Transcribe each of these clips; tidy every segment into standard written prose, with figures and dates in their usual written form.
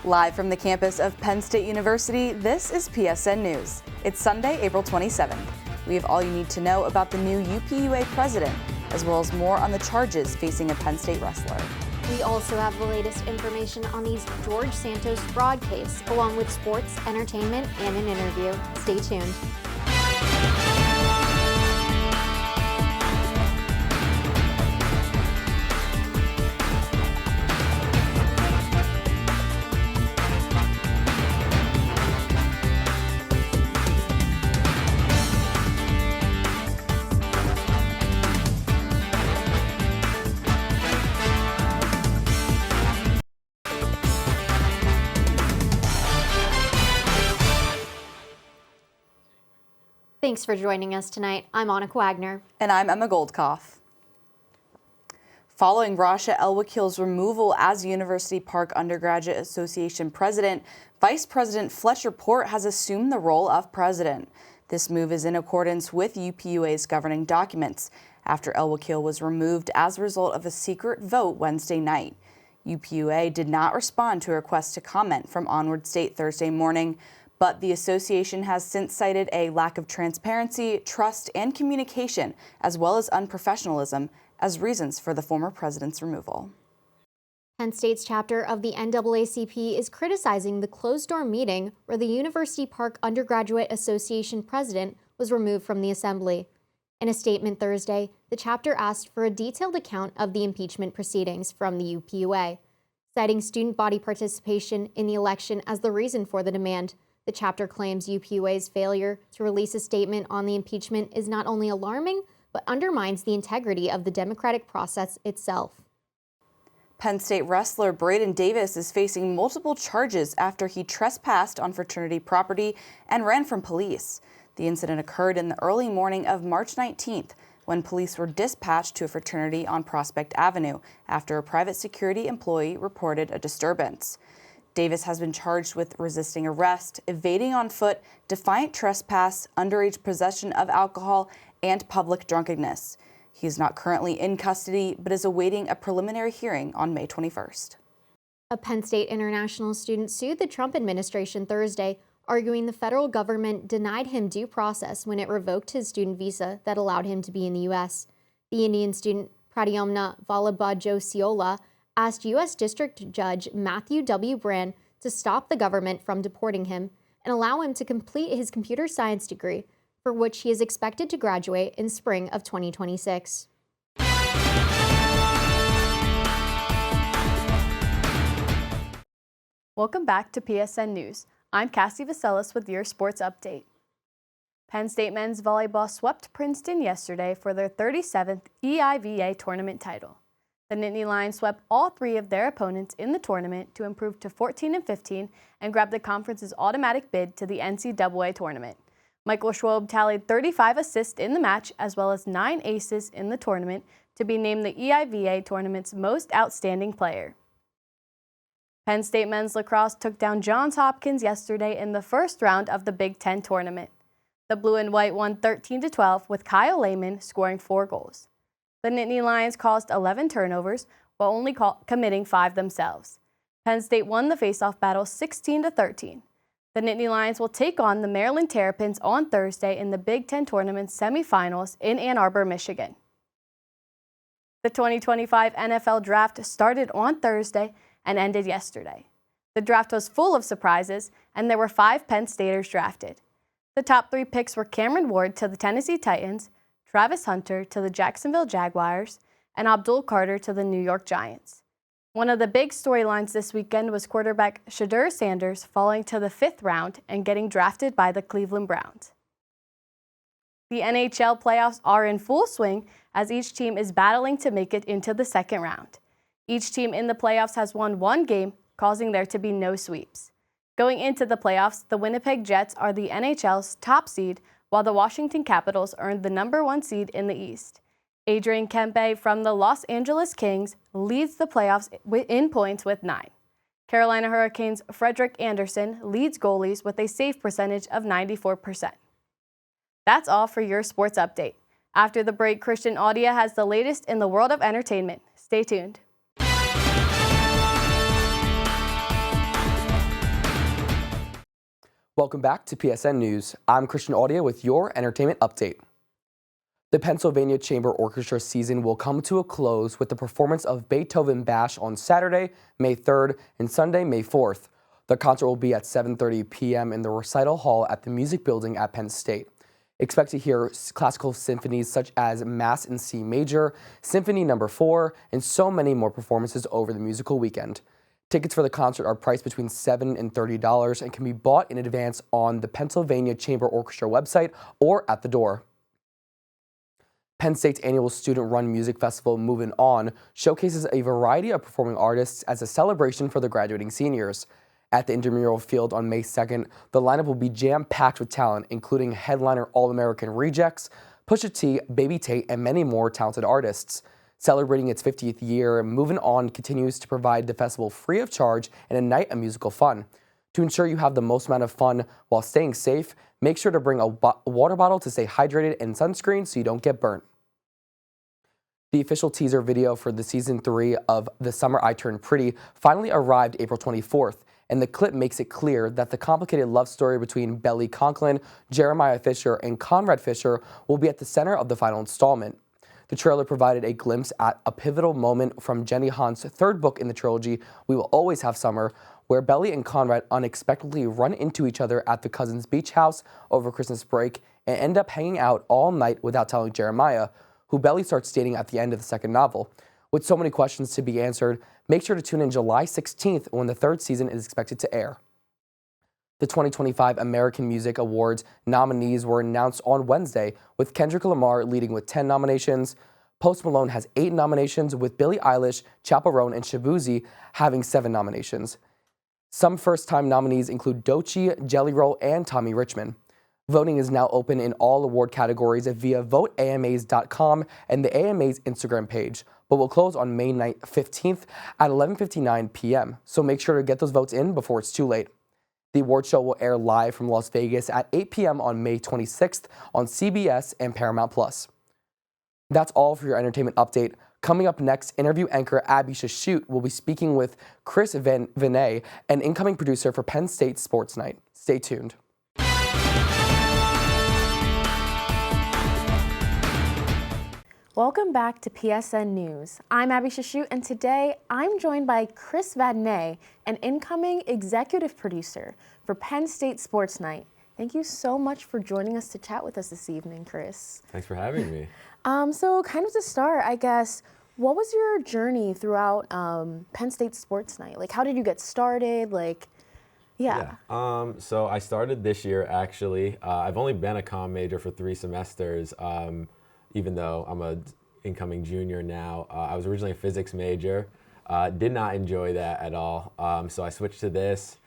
Live from the campus of Penn State University, this is PSN News. It's Sunday, April 27th. We have all you need to know about the new UPUA president, as well as more on the charges facing a Penn State wrestler. We also have the latest information on the George Santos fraud case, along with sports, entertainment, and an interview. Stay tuned. Thanks for joining us tonight. I'm Anneke Wagner. And I'm Emma Goldkopf. Following Rasha El-Wakil's removal as University Park Undergraduate Association president, Vice President Fletcher Port has assumed the role of president. This move is in accordance with UPUA's governing documents after El-Wakil was removed as a result of a secret vote Wednesday night. UPUA did not respond to a request to comment from Onward State Thursday morning, but the association has since cited a lack of transparency, trust, and communication, as well as unprofessionalism, as reasons for the former president's removal. Penn State's chapter of the NAACP is criticizing the closed-door meeting where the University Park Undergraduate Association president was removed from the assembly. In a statement Thursday, the chapter asked for a detailed account of the impeachment proceedings from the UPUA, citing student body participation in the election as the reason for the demand. The chapter claims UPUA's failure to release a statement on the impeachment is not only alarming, but undermines the integrity of the democratic process itself. Penn State wrestler Braden Davis is facing multiple charges after he trespassed on fraternity property and ran from police. The incident occurred in the early morning of March 19th, when police were dispatched to a fraternity on Prospect Avenue after a private security employee reported a disturbance. Davis has been charged with resisting arrest, evading on foot, defiant trespass, underage possession of alcohol, and public drunkenness. He is not currently in custody, but is awaiting a preliminary hearing on May 21st. A Penn State international student sued the Trump administration Thursday, arguing the federal government denied him due process when it revoked his student visa that allowed him to be in the U.S. The Indian student Pradyumna Vallabhajosiola asked U.S. District Judge Matthew W. Brand to stop the government from deporting him and allow him to complete his computer science degree, for which he is expected to graduate in spring of 2026. Welcome back to PSN News. I'm Cassie Vaselis with your sports update. Penn State men's volleyball swept Princeton yesterday for their 37th EIVA tournament title. The Nittany Lions swept all three of their opponents in the tournament to improve to 14-15 and grab the conference's automatic bid to the NCAA tournament. Michael Schwob tallied 35 assists in the match as well as 9 aces in the tournament to be named the EIVA tournament's most outstanding player. Penn State men's lacrosse took down Johns Hopkins yesterday in the first round of the Big Ten tournament. The blue and white won 13-12 with Kyle Lehman scoring 4 goals. The Nittany Lions caused 11 turnovers while only committing 5 themselves. Penn State won the faceoff battle 16-13. The Nittany Lions will take on the Maryland Terrapins on Thursday in the Big Ten Tournament semifinals in Ann Arbor, Michigan. The 2025 NFL Draft started on Thursday and ended yesterday. The draft was full of surprises, and there were 5 Penn Staters drafted. The top 3 picks were Cameron Ward to the Tennessee Titans, Travis Hunter to the Jacksonville Jaguars, and Abdul Carter to the New York Giants. One of the big storylines this weekend was quarterback Shedeur Sanders falling to the 5th round and getting drafted by the Cleveland Browns. The NHL playoffs are in full swing as each team is battling to make it into the second round. Each team in the playoffs has won 1 game, causing there to be no sweeps. Going into the playoffs, the Winnipeg Jets are the NHL's top seed, while the Washington Capitals earned the number 1 seed in the East. Adrian Kempe from the Los Angeles Kings leads the playoffs in points with 9. Carolina Hurricanes' Frederick Anderson leads goalies with a save percentage of 94%. That's all for your sports update. After the break, Christian Audia has the latest in the world of entertainment. Stay tuned. Welcome back to PSN News. I'm Christian Audia with your entertainment update. The Pennsylvania Chamber Orchestra season will come to a close with the performance of Beethoven Bash on Saturday, May 3rd, and Sunday, May 4th. The concert will be at 7:30 p.m. in the recital hall at the Music Building at Penn State. Expect to hear classical symphonies such as Mass in C Major, Symphony No. 4, and so many more performances over the musical weekend. Tickets for the concert are priced between $7 and $30 and can be bought in advance on the Pennsylvania Chamber Orchestra website or at the door. Penn State's annual student-run music festival, Movin' On, showcases a variety of performing artists as a celebration for the graduating seniors. At the intramural field on May 2nd, the lineup will be jam-packed with talent, including headliner All-American Rejects, Pusha T, Baby Tate, and many more talented artists. Celebrating its 50th year, Movin' On continues to provide the festival free of charge and a night of musical fun. To ensure you have the most amount of fun while staying safe, make sure to bring a water bottle to stay hydrated and sunscreen so you don't get burnt. The official teaser video for the Season 3 of The Summer I Turned Pretty finally arrived April 24th, and the clip makes it clear that the complicated love story between Belly Conklin, Jeremiah Fisher, and Conrad Fisher will be at the center of the final installment. The trailer provided a glimpse at a pivotal moment from Jenny Han's third book in the trilogy, We Will Always Have Summer, where Belly and Conrad unexpectedly run into each other at the cousins' beach house over Christmas break and end up hanging out all night without telling Jeremiah, who Belly starts dating at the end of the second novel. With so many questions to be answered, make sure to tune in July 16th when the third season is expected to air. The 2025 American Music Awards nominees were announced on Wednesday, with Kendrick Lamar leading with 10 nominations. Post Malone has 8 nominations, with Billie Eilish, Chappell Roan, and Shabuzi having 7 nominations. Some first-time nominees include Doechii, Jelly Roll, and Tommy Richmond. Voting is now open in all award categories via voteamas.com and the AMA's Instagram page, but will close on May 15th at 11:59 p.m., so make sure to get those votes in before it's too late. The award show will air live from Las Vegas at 8 p.m. on May 26th on CBS and Paramount+. That's all for your entertainment update. Coming up next, interview anchor Abby Shashute will be speaking with Chris Vinay, an incoming producer for Penn State Sports Night. Stay tuned. Welcome back to PSN News. I'm Abby Shashute, and today I'm joined by Chris Vinay, an incoming executive producer for Penn State Sports Night. Thank you so much for joining us to chat with us this evening, Chris. Thanks for having me. So kind of to start, I guess, what was your journey throughout Penn State Sports Night? Like, how did you get started? So I started this year, actually. I've only been a comm major for 3 semesters. Even though I'm a incoming junior now. I was originally a physics major, did not enjoy that at all. So I switched to this,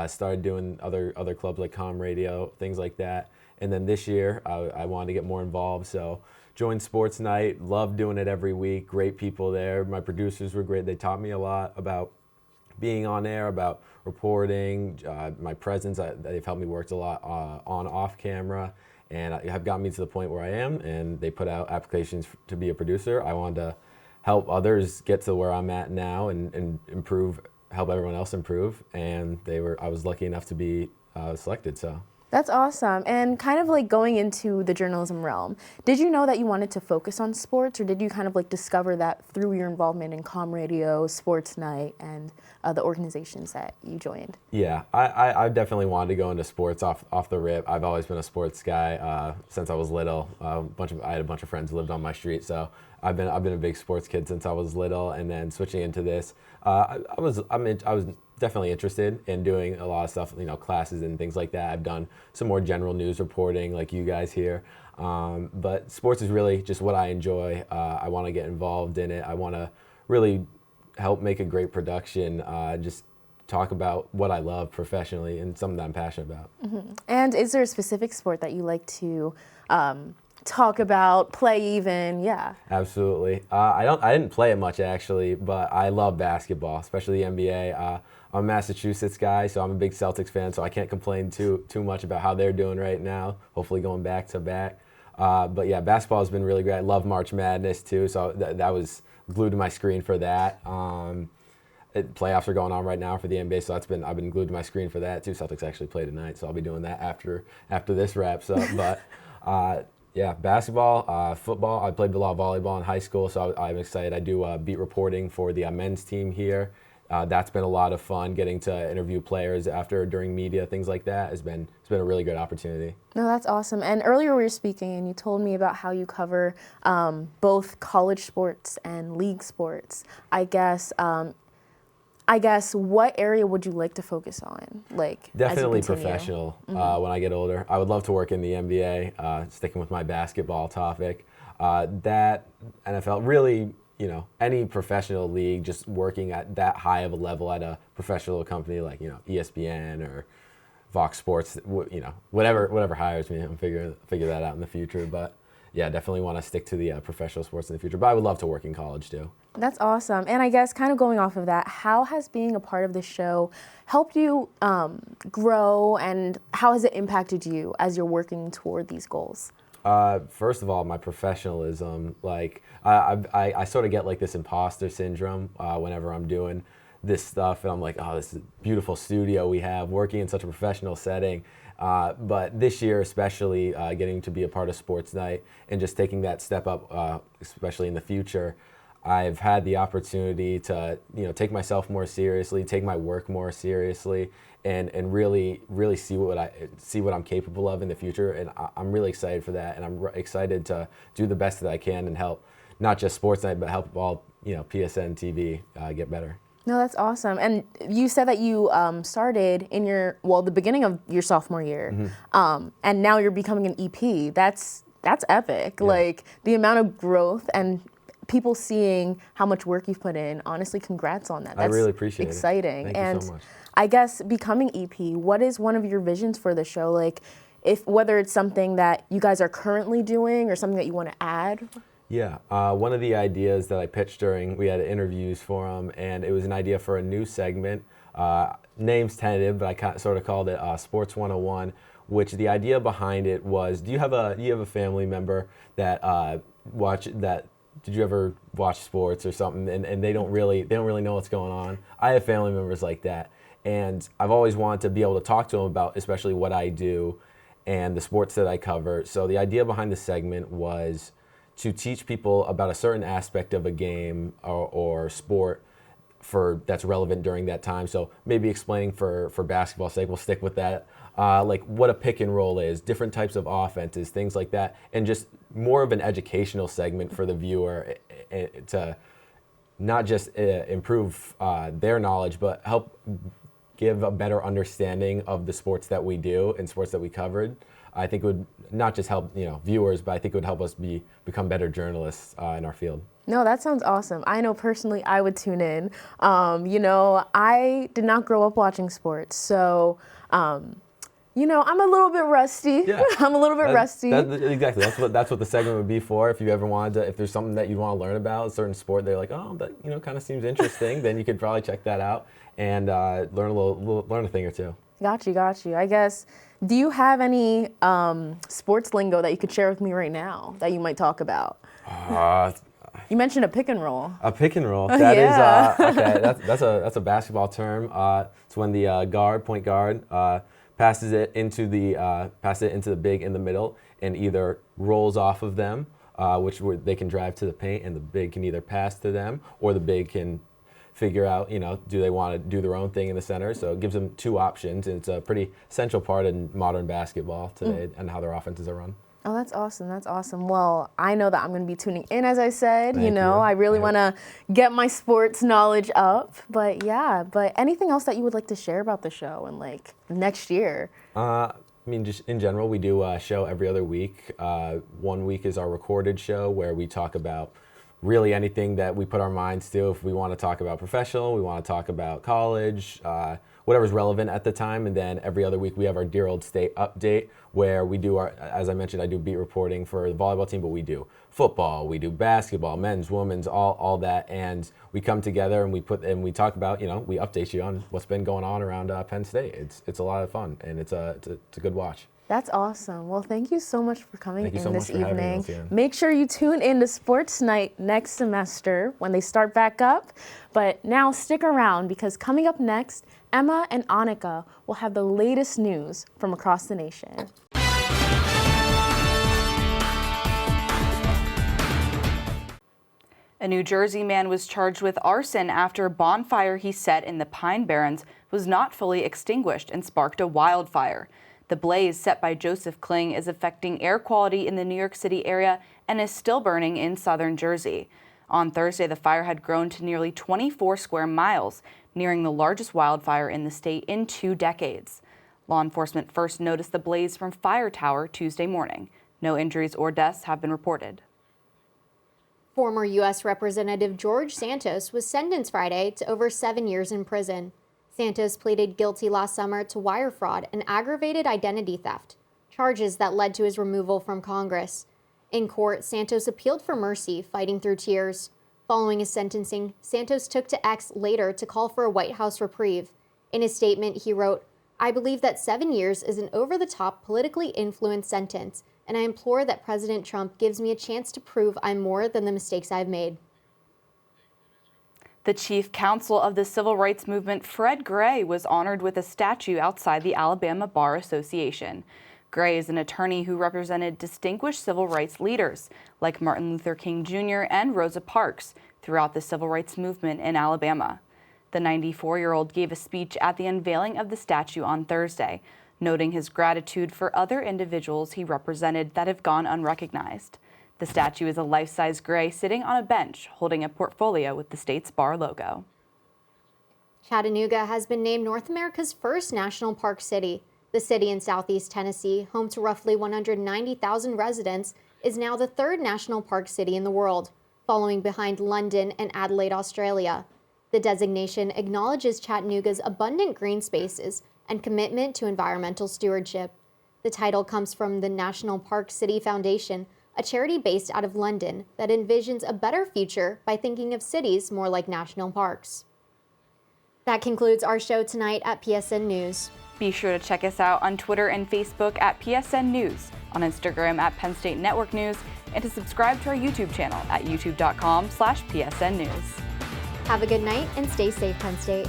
started doing other clubs like comm radio, things like that. And then this year, I wanted to get more involved, so joined Sports Night, loved doing it every week, great people there. My producers were great. They taught me a lot about being on air, about reporting, my presence. They've helped me work a lot on off camera, and have gotten me to the point where I am, and they put out applications to be a producer. I wanted to help others get to where I'm at now and improve, help everyone else improve, and I was lucky enough to be selected, so. That's awesome. And kind of like going into the journalism realm, did you know that you wanted to focus on sports, or did you kind of like discover that through your involvement in comm radio, Sports Night, and the organizations that you joined? Yeah, I definitely wanted to go into sports off the rip. I've always been a sports guy since I was little. I had a bunch of friends who lived on my street, so I've been a big sports kid since I was little. And then switching into this, I was definitely interested in doing a lot of stuff, classes and things like that. I've done some more general news reporting like you guys here. But sports is really just what I enjoy. I want to get involved in it. I want to really help make a great production, just talk about what I love professionally and something that I'm passionate about. Mm-hmm. And is there a specific sport that you like to talk about, play even? Yeah. Absolutely. I didn't play it much actually, but I love basketball, especially the NBA. I'm a Massachusetts guy, so I'm a big Celtics fan, so I can't complain too much about how they're doing right now, hopefully going back to back. But yeah, basketball has been really great. I love March Madness too, so that was glued to my screen for that. Playoffs are going on right now for the NBA, so I've been glued to my screen for that too. Celtics actually play tonight, so I'll be doing that after this wraps up. But yeah, basketball, football. I played a lot of volleyball in high school, so I'm excited. I do beat reporting for the men's team here. That's been a lot of fun. Getting to interview players during media, things like that it's been a really good opportunity. No, that's awesome. And earlier we were speaking, and you told me about how you cover both college sports and league sports. I guess what area would you like to focus on? Like Definitely as you continue? professional when I get older. I would love to work in the NBA, sticking with my basketball topic. That NFL, really, any professional league, just working at that high of a level at a professional company like, ESPN or Fox Sports, whatever hires me, I'm figure that out in the future. But yeah, definitely want to stick to the professional sports in the future. But I would love to work in college too. That's awesome. And I guess kind of going off of that, how has being a part of the show helped you grow, and how has it impacted you as you're working toward these goals? First of all, my professionalism. Like I sort of get like this imposter syndrome whenever I'm doing this stuff, and I'm like, oh, this is a beautiful studio we have, working in such a professional setting. But this year, especially getting to be a part of Sports Night and just taking that step up, especially in the future, I've had the opportunity to take myself more seriously, take my work more seriously, and really see what I'm capable of in the future. And I'm really excited for that, and I'm excited to do the best that I can and help not just Sports Night, but help all PSN TV get better. No, that's awesome. And you said that you started in the beginning of your sophomore year, and now you're becoming an EP. That's epic. Yeah. Like the amount of growth and people seeing how much work you've put in. Honestly, congrats on that. That's I really appreciate it. Exciting. Thank you so much. I guess becoming EP, what is one of your visions for the show? Like, whether it's something that you guys are currently doing or something that you want to add? Yeah, one of the ideas that I pitched we had interviews for them, and it was an idea for a new segment. Name's tentative, but I sort of called it Sports 101, which the idea behind it was, do you have a family member that did you ever watch sports or something, and they don't really know what's going on? I have family members like that, and I've always wanted to be able to talk to them about especially what I do and the sports that I cover. So the idea behind the segment was to teach people about a certain aspect of a game or sport that's relevant during that time. So maybe explaining for basketball's sake, we'll stick with that, like what a pick and roll is, different types of offenses, things like that, and just more of an educational segment for the viewer to not just improve their knowledge, but help give a better understanding of the sports that we do and sports that we covered. I think it would not just help viewers, but I think it would help us become better journalists in our field. No, that sounds awesome. I know personally I would tune in. I did not grow up watching sports, so I'm a little bit rusty. Yeah. I'm a little bit rusty. Exactly. That's what the segment would be for. If you ever wanted to, if there's something that you want to learn about, a certain sport, they're like, oh, that kind of seems interesting, then you could probably check that out and learn a thing or two. Got you. I guess, do you have any sports lingo that you could share with me right now that you might talk about? You mentioned a pick and roll. A pick and roll. That yeah. Is okay. That's a basketball term. It's when the point guard passes it into the big in the middle and either rolls off of them, which they can drive to the paint, and the big can either pass to them or the big can figure out, do they want to do their own thing in the center? So it gives them two options, and it's a pretty essential part in modern basketball today and how their offenses are run. Oh, that's awesome. Well, I know that I'm going to be tuning in, as I said. Thank you. I really want to get my sports knowledge up. But anything else that you would like to share about the show and like next year? Just in general, we do a show every other week. 1 week is our recorded show where we talk about really anything that we put our minds to. If we want to talk about professional, we want to talk about college, whatever's relevant at the time. And then every other week we have our Dear Old State update, where we do as I mentioned, I do beat reporting for the volleyball team, but we do football, we do basketball, men's, women's, all that. And we come together and we talk about, we update you on what's been going on around Penn State. It's a lot of fun, and it's a good watch. That's awesome. Well, thank you so much for coming in this evening. Us, yeah. Make sure you tune in to Sports Night next semester when they start back up. But now stick around, because coming up next, Emma and Annika will have the latest news from across the nation. A New Jersey man was charged with arson after a bonfire he set in the Pine Barrens was not fully extinguished and sparked a wildfire. The blaze set by Joseph Kling is affecting air quality in the New York City area and is still burning in southern Jersey. On Thursday, the fire had grown to nearly 24 square miles, nearing the largest wildfire in the state in 2 decades. Law enforcement first noticed the blaze from Fire Tower Tuesday morning. No injuries or deaths have been reported. Former U.S. Representative George Santos was sentenced Friday to over 7 years in prison. Santos pleaded guilty last summer to wire fraud and aggravated identity theft, charges that led to his removal from Congress. In court, Santos appealed for mercy, fighting through tears. Following his sentencing, Santos took to X later to call for a White House reprieve. In his statement, he wrote, "I believe that 7 years is an over-the-top, politically influenced sentence, and I implore that President Trump gives me a chance to prove I'm more than the mistakes I've made." The chief counsel of the civil rights movement, Fred Gray, was honored with a statue outside the Alabama Bar Association. Gray is an attorney who represented distinguished civil rights leaders like Martin Luther King Jr. and Rosa Parks throughout the civil rights movement in Alabama. The 94-year-old gave a speech at the unveiling of the statue on Thursday, noting his gratitude for other individuals he represented that have gone unrecognized. The statue is a life-size Gray sitting on a bench holding a portfolio with the state's bar logo. Chattanooga has been named North America's first national park city. The city in southeast Tennessee, home to roughly 190,000 residents, is now the 3rd national park city in the world, following behind London and Adelaide, Australia. The designation acknowledges Chattanooga's abundant green spaces and commitment to environmental stewardship. The title comes from the National Park City Foundation, a charity based out of London that envisions a better future by thinking of cities more like national parks. That concludes our show tonight at PSN News. Be sure to check us out on Twitter and Facebook at PSN News, on Instagram at Penn State Network News, and to subscribe to our YouTube channel at youtube.com/PSN News. Have a good night and stay safe, Penn State.